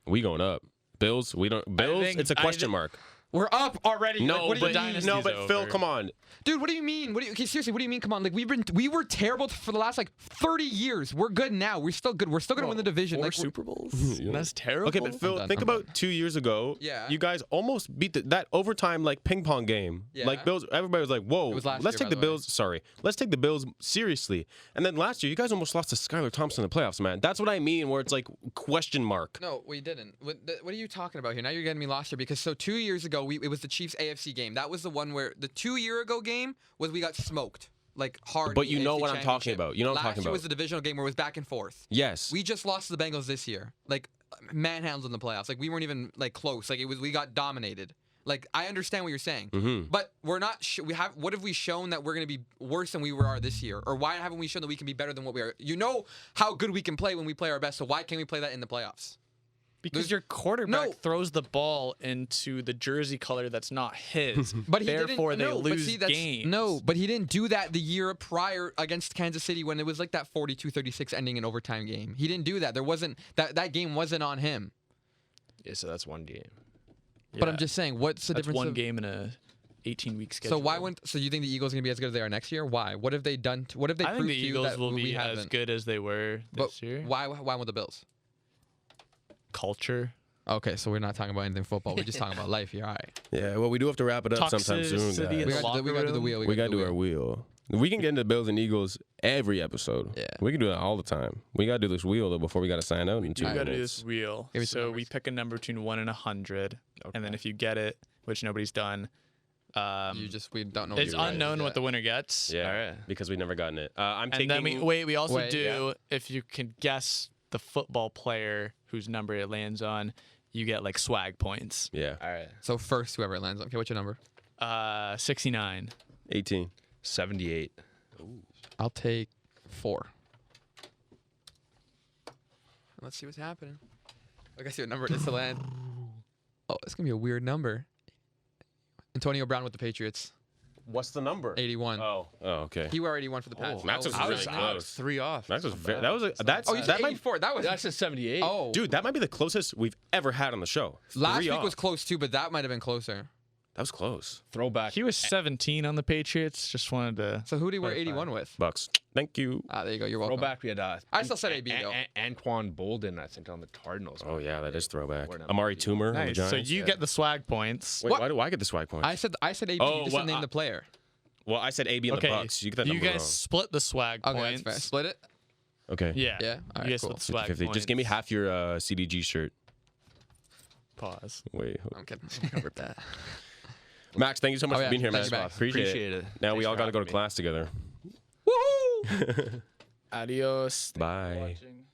We going up. Bills, we don't. Bills, think- it's a I question think- mark. We're up already. No, Like, what do you but mean? Dynasty's Phil, over. come on. Dude, what do you mean? Okay, seriously, what do you mean? Come on, like we were terrible for the last like 30 years. We're good now. We're still good. We're still gonna win the division. 4 Like, Super Bowls. Yeah. That's terrible. Okay, but Phil, done, think I'm about 2 years ago. Yeah. You guys almost beat that overtime like ping pong game. Yeah. Like Bills, everybody was like, "Whoa, It was last let's year, take the by the way. Bills." Sorry, let's take the Bills seriously. And then last year, you guys almost lost to Skylar Thompson in the playoffs, man. That's what I mean, where it's like question mark. No, we didn't. What are you talking about here? Now you're getting me lost here because 2 years ago it was the Chiefs AFC game. That was the one where the 2 year ago game was we got smoked like hard. But in you the know AFC what I'm talking Championship. about. You know what I'm Last talking year about. was the divisional game where it was back and forth. Yes. We just lost to the Bengals this year. Like manhandled in the playoffs. Like we weren't even like close. Like we got dominated. Like I understand what you're saying, but we're not. What have we shown that we're going to be worse than we are this year, or why haven't we shown that we can be better than what we are? You know how good we can play when we play our best. So why can't we play that in the playoffs? Because your quarterback throws the ball into the jersey color that's not his. But he therefore didn't, they no, but lose see, that's, games. No, but he didn't do that the year prior against Kansas City when it was like that 42-36 ending in overtime game. He didn't do that. There wasn't that game wasn't on him. yeah. So that's one game. But I'm just saying, what's the That's difference? one game in a 18-week schedule. So why wouldn't? So you think the Eagles are gonna be as good as they are next year? Why? What have they done? What have they I think proved the to you Eagles that will we be as haven't? good as they were But this year. why won't the Bills? Culture. Okay, so we're not talking about anything football. We're just talking about life here. All right. Yeah. Well, we do have to wrap it up sometime soon, Toxicity in guys. the We got to do the wheel. We gotta do our wheel. We can get into Bills and Eagles every episode. Yeah. We can do that all the time. We gotta do this wheel though before we gotta sign out in 2 We got to do minutes. this wheel. Give me some So numbers. we pick a number between 1 and 100, and then if you get it, which nobody's done, We don't know. it's what unknown what the winner gets. Yeah. All right. Because we've never gotten it. I'm And taking. then we also Wait, do if you can guess the football player whose number it lands on, you get like swag points. Yeah. All right. So first, whoever it lands on. Okay, what's your number? 69. 18. 78. I'll take 4. Let's see what's happening. Look, I see what number it is to land. Oh, it's gonna be a weird number. Antonio Brown with the Patriots. What's the number? 81. Oh, okay. He wore 81 for the Pats. Max was I really was 3 off. Max was that was that's Oh, you said 84. That's a 78. Oh, dude, that might be the closest we've ever had on the show. last 3 week off. was close too, but that might have been closer. That was close. Throwback. He was 17 on the Patriots. Just wanted to. So who did he wear Clarify. 81 with? Bucks. Thank you. There you go. You're welcome. Throwback. We had. I still said AB though. Anquan Bolden, I think, on the Cardinals. Oh yeah, that is throwback. We're not- Amari Toomer. on the Nice. So Giants. you get the swag points. Wait, What? why do I get the swag points? I said AB. Oh, you just well, didn't name the player. well, I said AB and the Okay. Bucks. You get that You number guys wrong. split the swag Okay, points. that's fair. Split it. Okay. Yeah. Yeah? All right, you guys cool. split the swag 50. points. Just give me half your CDG shirt. Pause. Wait. I'm kidding. I covered that. Max, thank you so much Oh, for yeah. being here, Thank man. you, Max. Appreciate it. Now we Thanks all for got to go to having me. class together. Adios. Thank you for Bye. watching.